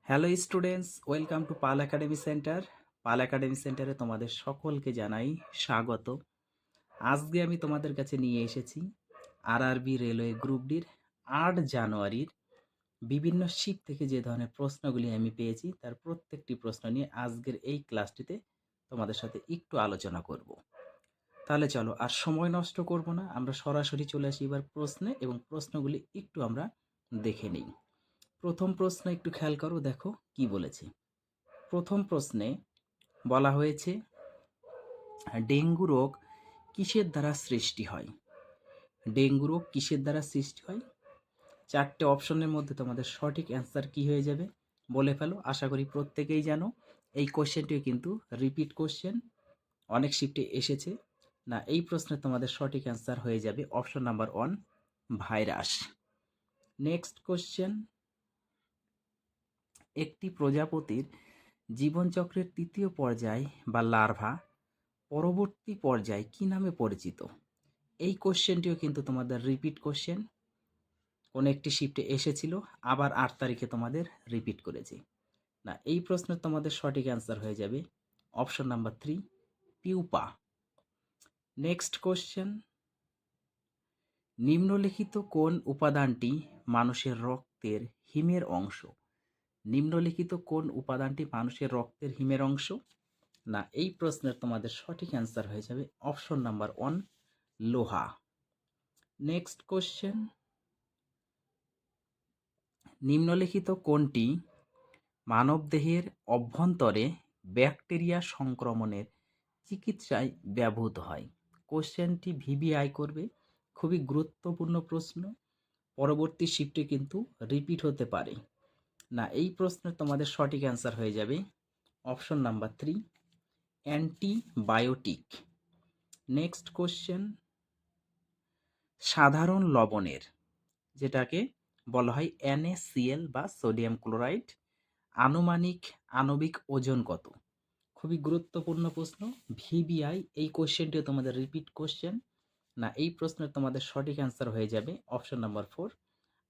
Hello students, welcome to Pal academy centre. Pal academy সেন্টারে তোমাদের সকলকে জানাই স্বাগত। আজকে আমি তোমাদের কাছে নিয়ে এসেছি আরআরবি রেলওয়ে গ্রুপ ডির 8 জানুয়ারির বিভিন্ন শিফট থেকে যে ধরনের প্রশ্নগুলি আমি পেয়েছি তার প্রত্যেকটি প্রশ্ন নিয়ে আজকের এই ক্লাসটিতে তোমাদের সাথে একটু আলোচনা করব। তাহলে চলো আর সময় নষ্ট করব না, আমরা সরাসরি চলে আসি এবার প্রশ্নে এবং প্রশ্নগুলি একটু আমরা দেখে নিই। প্রথম প্রশ্ন একটু খেয়াল করো, দেখো কি বলেছে। প্রথম প্রশ্নে বলা হয়েছে ডেঙ্গু রোগ কিসের দ্বারা সৃষ্টি হয়? ডেঙ্গু রোগ কিসের দ্বারা সৃষ্টি হয়? 4টে অপশনের মধ্যে তোমাদের সঠিক অ্যান্সার কি হয়ে যাবে বলে ফেলো। আশা করি প্রত্যেকেই জানো। এই কোশ্চেনটিও কিন্তু রিপিট কোশ্চেন, অনেক শিফটে এসেছে। না, এই প্রশ্নে তোমাদের সঠিক অ্যান্সার হয়ে যাবে option number 1, virus. Next question, একটি প্রজাপতির জীবনচক্রের তৃতীয় পর্যায় বা লার্ভা পরবর্তী পর্যায় কি নামে পরিচিত? এই কোশ্চেনটিও কিন্তু তোমাদের রিপিট কোশ্চেন, কোনো একটি শিফটে এসেছিল, আবার 8 তারিখে তোমাদের রিপিট করেছি। না, এই প্রশ্নের তোমাদের সঠিক অ্যান্সার হয়ে যাবে option number 3, pupa. Next question, নিম্নলিখিত কোন উপাদানটি মানুষের রক্তের হিমের অংশ? নিম্নলিখিত কোন উপাদানটি মানুষের রক্তের হিমের অংশ? না, এই প্রশ্নের তোমাদের সঠিক অ্যান্সার হয়ে যাবে অপশন নাম্বার 1, লোহা। নেক্সট কোশ্চেন, নিম্নলিখিত কোনটি মানবদেহের অভ্যন্তরে ব্যাকটেরিয়া সংক্রমণের চিকিৎসায় ব্যবহৃত হয়? কোশ্চেনটি ভিভিআই করবে, খুবই গুরুত্বপূর্ণ প্রশ্ন, পরবর্তী শিফটে কিন্তু রিপিট হতে পারে। না, এই প্রশ্নের তোমাদের সঠিক অ্যান্সার হয়ে যাবে option number 3, antibiotic. Next question, সাধারণ লবণের, যেটাকে বলা হয় NaCl বা সোডিয়াম ক্লোরাইড, আনুমানিক আণবিক ওজন কত? খুবই গুরুত্বপূর্ণ প্রশ্ন, ভিবিআই। এই কোশ্চেনটিও তোমাদের রিপিট কোশ্চেন। না, এই প্রশ্নের তোমাদের সঠিক অ্যান্সার হয়ে যাবে অপশন নাম্বার 4,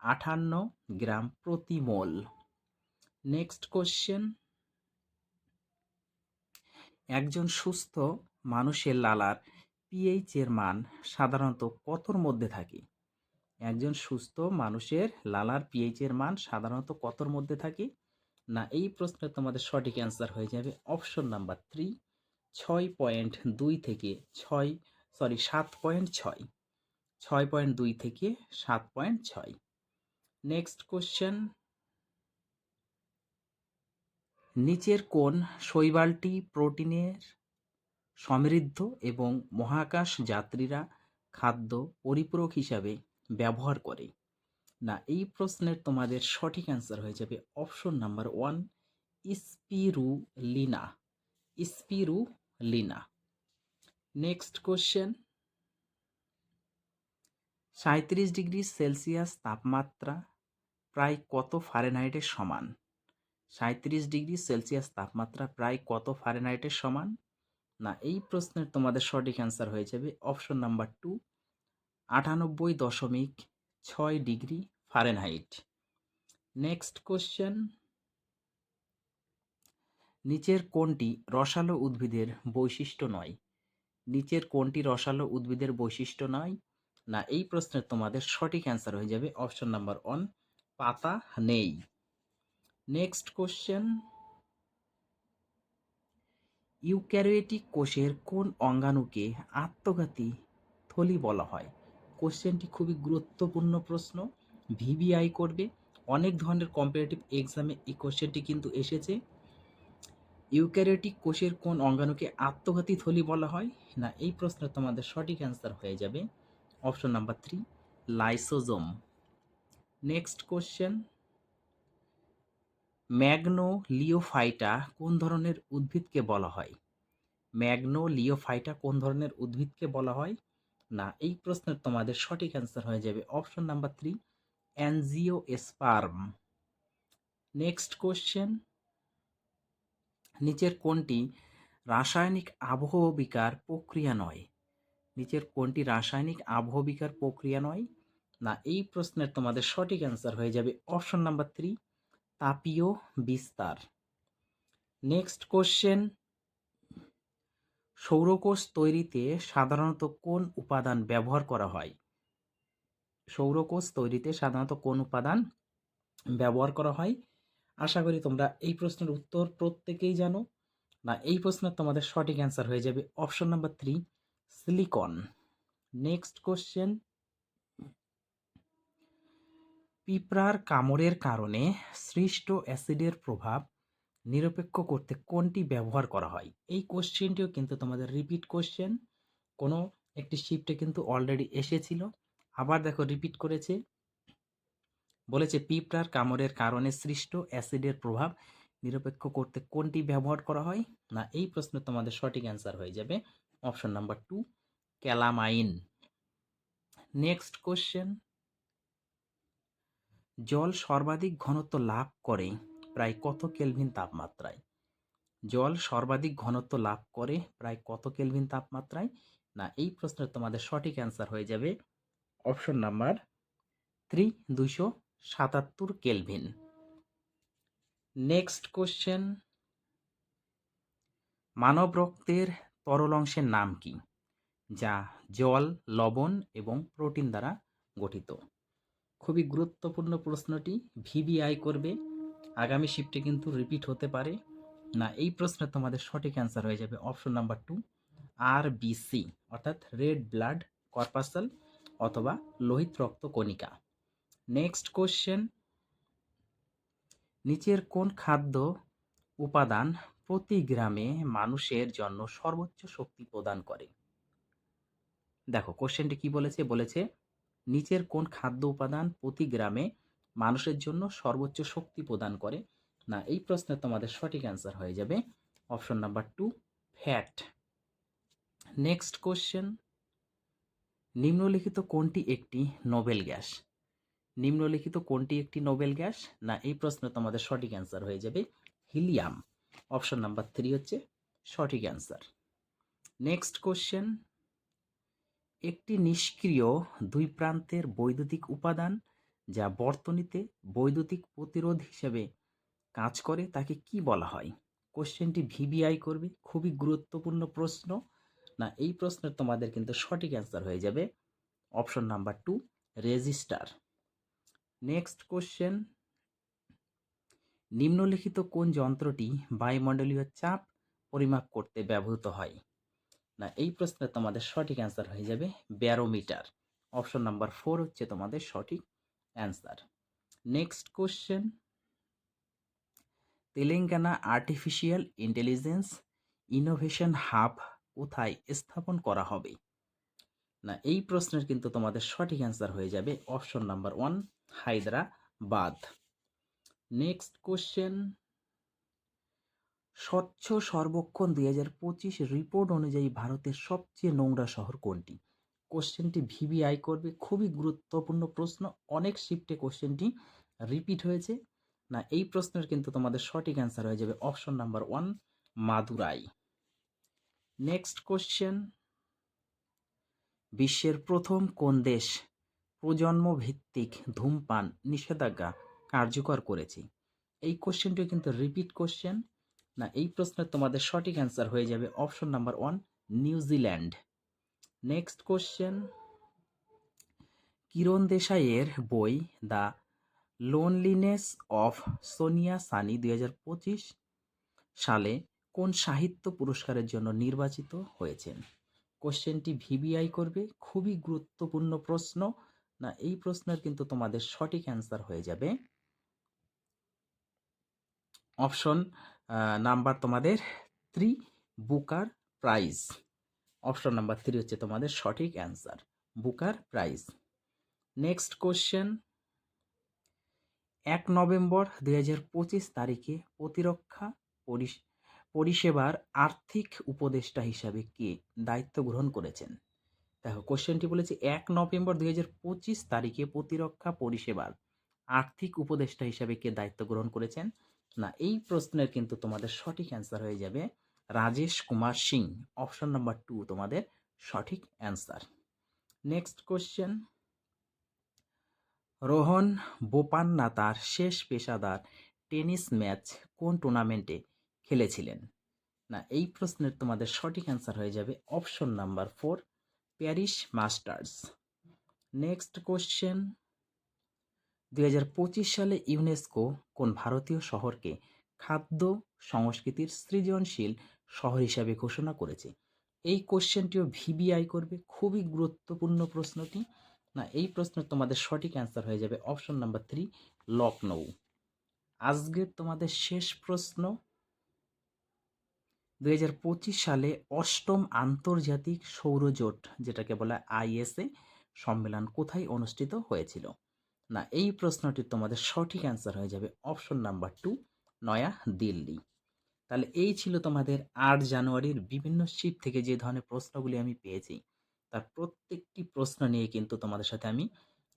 58 গ্রাম প্রতি মোল। নেক্সট কোশ্চেন, একজন সুস্থ মানুষের লালার পিএইচ এর মান সাধারণত কতর মধ্যে থাকে? একজন সুস্থ মানুষের লালার পিএইচ এর মান সাধারণত কতর মধ্যে থাকে? না, এই প্রশ্নের তোমাদের সঠিক অ্যান্সার হয়ে যাবে অপশন নাম্বার 3, 6.2 থেকে 7.6, 6.2 থেকে 7.6। নেক্সট কোশ্চেন, নিচের কোন শৈবালটি প্রোটিনের সমৃদ্ধ এবং মহাকাশ যাত্রীরা খাদ্য পরিপূরক হিসাবে ব্যবহার করে? না, এই প্রশ্নের তোমাদের সঠিক অ্যান্সার হয়ে যাবে option number 1, spirulina. Spirulina. Next question, 37 degree Celsius তাপমাত্রা প্রায় কত ফারেনহাইটের সমান? 37 ডিগ্রি সেলসিয়াস তাপমাত্রা প্রায় কত ফারেনহাইটের সমান? না, এই প্রশ্নের তোমাদের সঠিক অ্যান্সার হয়ে যাবে option number 2, 98.6 degree Fahrenheit. Next question, নিচের কোনটি রসালো উদ্ভিদের বৈশিষ্ট্য নয়? নিচের কোনটি রসালো উদ্ভিদের বৈশিষ্ট্য নয়? না, এই প্রশ্নের তোমাদের সঠিক অ্যান্সার হয়ে যাবে অপশন নাম্বার 1, পাতা নেই। নেক্সট কোশ্চেন, ইউক্যারিওটিক কোষের কোন অঙ্গাণুকে আত্মঘাতী থলি বলা হয়? কোশ্চেনটি খুবই গুরুত্বপূর্ণ প্রশ্ন, ভিভিআই করবে, অনেক ধরনের কম্পারেটিভ এক্সামে এই কোশ্চেনটি কিন্তু এসেছে। ইউক্যারিওটিক কোষের কোন অঙ্গাণুকে আত্মঘাতী থলি বলা হয়? না, এই প্রশ্নের তোমাদের সঠিক অ্যান্সার হয়ে যাবে option number 3, lysosome. Next question, Magnoliophyta কোন ধরনের উদ্ভিদকে বলা হয়? ম্যাগনোলিওফাইটা কোন ধরনের উদ্ভিদকে বলা হয়? না, এই প্রশ্নের তোমাদের সঠিক অ্যান্সার হয়ে যাবে option number 3, angiosperm. Next question, নিচের কোনটি রাসায়নিক আবহবিকার প্রক্রিয়া নয়? নিচের কোনটি রাসায়নিক আবহবিকার প্রক্রিয়া নয়? না, এই প্রশ্নের তোমাদের সঠিক অ্যান্সার হয়ে যাবে অপশন নাম্বার 3, তাপীয় বিস্তার। নেক্সট কোশ্চেন, সৌরকোষ তৈরিতে সাধারণত কোন উপাদান ব্যবহার করা হয়? সৌরকোষ তৈরিতে সাধারণত কোন উপাদান ব্যবহার করা হয়? আশা করি তোমরা এই প্রশ্নের উত্তর প্রত্যেকেই জানো। না, এই প্রশ্নের তোমাদের সঠিক অ্যান্সার হয়ে যাবে option number 3, silicon. Next question, পিঁপড়ার কামড়ের কারণে সৃষ্ট অ্যাসিডের প্রভাব নিরপেক্ষ করতে কোনটি ব্যবহার করা হয়? এই কোশ্চেনটিও কিন্তু তোমাদের রিপিট কোশ্চেন, কোনো একটি শিফটে কিন্তু অলরেডি এসেছিল, আবার দেখো রিপিট করেছে। বলেছে পিঁপড়ার কামড়ের কারণে সৃষ্ট অ্যাসিডের প্রভাব নিরপেক্ষ করতে কোনটি ব্যবহার করা হয়? না, এই প্রশ্ন তোমাদের সঠিক অ্যান্সার হয়ে যাবে option number 2, calamine. Next question, জল সর্বাধিক ঘনত্ব লাভ করে প্রায় কত কেলভিন তাপমাত্রায়? জল সর্বাধিক ঘনত্ব লাভ করে প্রায় কত কেলভিন তাপমাত্রায়? না, এই প্রশ্নের তোমাদের সঠিক অ্যান্সার হয়ে যাবে option number 3, 277 kelvin. Next question, মানব রক্তের তরল অংশের নাম কি, যা জল, লবণ এবং প্রোটিন দ্বারা গঠিত? খুবই গুরুত্বপূর্ণ প্রশ্নটি, ভিভিআই করবে, আগামী শিফটে কিন্তু রিপিট হতে পারে। না, এই প্রশ্নের তোমাদের সঠিক অ্যান্সার হয়ে যাবে অপশন নাম্বার 2, আরবিসি, অর্থাৎ রেড ব্লাড কর্পাসেল অথবা লোহিত রক্ত কণিকা। নেক্সট কোশ্চেন, নিচের কোন খাদ্য উপাদান প্রতি গ্রামে মানুষের জন্য সর্বোচ্চ শক্তি প্রদান করে? দেখো কোশ্চেনটি কি বলেছে, বলেছে নিচের কোন খাদ্য উপাদান প্রতি গ্রামে মানুষের জন্য সর্বোচ্চ শক্তি প্রদান করে? না, এই প্রশ্নের তোমাদের সঠিক অ্যান্সার হয়ে যাবে option number 2, fat. Next question, নিম্নলিখিত কোনটি একটি নোবেল গ্যাস? নিম্নলিখিত কোনটি একটি নোবেল গ্যাস? না, এই প্রশ্ন তোমাদের সঠিক অ্যান্সার হয়ে যাবে হিলিয়াম। অপশন নাম্বার 3 হচ্ছে সঠিক অ্যান্সার। নেক্সট কোশ্চেন, একটি নিষ্ক্রিয় দুই প্রান্তের বৈদ্যুতিক উপাদান যা বর্তনীতে বৈদ্যুতিক প্রতিরোধ হিসেবে কাজ করে তাকে কি বলা হয়? কোশ্চেনটি ভিভিআই করবে, খুবই গুরুত্বপূর্ণ প্রশ্ন। না, এই প্রশ্নের তোমাদের কিন্তু সঠিক অ্যান্সার হয়ে যাবে option number 2, register. Next question, নিম্নলিখিত কোন যন্ত্রটি বায়ুমণ্ডলীয় চাপ পরিমাপ করতে ব্যবহৃত হয়? না, এই প্রশ্নের তোমাদের সঠিক অ্যান্সার হয়ে যাবে ব্যারোমিটার। অপশন নাম্বার 4 হচ্ছে তোমাদের সঠিক answer. Next question, Telangana artificial intelligence innovation hub কোথায় স্থাপন করা হবে? না, এই প্রশ্নের কিন্তু তোমাদের সঠিক অ্যান্সার হয়ে যাবে option number 1, Hyderabad. Next question, স্বচ্ছ সর্বেক্ষণ 2025 রিপোর্ট অনুযায়ী ভারতের সবচেয়ে নোংরা শহর কোনটি? কোশ্চেনটি ভিভিআই করবে, খুবই গুরুত্বপূর্ণ প্রশ্ন, অনেক শিফটে কোশ্চেনটি রিপিট হয়েছে। না, এই প্রশ্নের কিন্তু তোমাদের সঠিক অ্যান্সার হয়ে যাবে option number 1, Madurai. Next question, বিশ্বের প্রথম কোন দেশ প্রজন্ম ভিত্তিক ধূমপান নিষেধাজ্ঞা কার্যকর করেছে? এই কোশ্চেনটিও কিন্তু রিপিট কোশ্চেন। না, এই প্রশ্নের তোমাদের সঠিক অ্যান্সার হয়ে যাবে option number 1, New Zealand. Next question, Kiran দেশাইয়ের বই the loneliness of Sonia Sunny 2025 সালে কোন সাহিত্য পুরস্কারের জন্য নির্বাচিত হয়েছেন? কোশ্চেনটি ভিভিআই করবে, খুবই গুরুত্বপূর্ণ প্রশ্ন। না, এই প্রশ্নের কিন্তু তোমাদের সঠিক অ্যান্সার হয়ে যাবে অপশন নাম্বার তোমাদের 3, বুকার প্রাইজ। অপশন নাম্বার 3 হচ্ছে তোমাদের সঠিক answer, Booker prize. Next question, 1 November 2025 তারিখে প্রতিরক্ষা পরিষেবার আর্থিক উপদেষ্টা হিসাবে কে দায়িত্ব গ্রহণ করেছেন? দেখো কোশ্চেনটি বলেছে 1 নভেম্বর 2025 তারিখে প্রতিরক্ষা পরিষেবার আর্থিক উপদেষ্টা হিসাবে কে দায়িত্ব গ্রহণ করেছেন? না, এই প্রশ্নের কিন্তু তোমাদের সঠিক অ্যান্সার হয়ে যাবে রাজেশ কুমার সিং। অপশন নাম্বার 2 তোমাদের সঠিক answer. Next question, Rohan Bopanna তার শেষ পেশাদার টেনিস ম্যাচ কোন টুর্নামেন্টে খেলেছিলেন? না, এই প্রশ্নের তোমাদের সঠিক অ্যান্সার হয়ে যাবে option number 4, Paris masters. Next question, 2025 সালে ইউনেস্কো কোন ভারতীয় শহরকে খাদ্য সংস্কৃতির সৃজনশীল শহর হিসাবে ঘোষণা করেছে? এই কোশ্চেনটিও ভিবিআই করবে, খুবই গুরুত্বপূর্ণ প্রশ্নটি। না, এই প্রশ্নের তোমাদের সঠিক অ্যান্সার হয়ে যাবে অপশন নাম্বার 3, লখনৌ। আজকের তোমাদের শেষ প্রশ্ন, 2025 সালে অষ্টম আন্তর্জাতিক সৌরজোট, যেটাকে বলা আইএসএ সম্মেলন কোথায় অনুষ্ঠিত হয়েছিল? না, এই প্রশ্নটির তোমাদের সঠিক অ্যান্সার হয়ে যাবে অপশন নাম্বার 2, নয়া দিল্লি। তাহলে এই ছিল তোমাদের 8 জানুয়ারির বিভিন্ন শিফট থেকে যে ধরনের প্রশ্নগুলি আমি পেয়েছি, তার প্রত্যেকটি প্রশ্ন নিয়ে কিন্তু তোমাদের সাথে আমি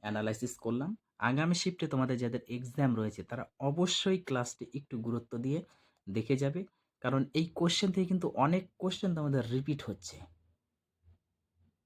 অ্যানালাইসিস করলাম। আগামী শিফটে তোমাদের যাদের এক্সাম রয়েছে তারা অবশ্যই ক্লাসটি একটু গুরুত্ব দিয়ে দেখে যাবে, কারণ এই কোশ্চেন থেকে কিন্তু অনেক কোশ্চেন তোমাদের রিপিট হচ্ছে।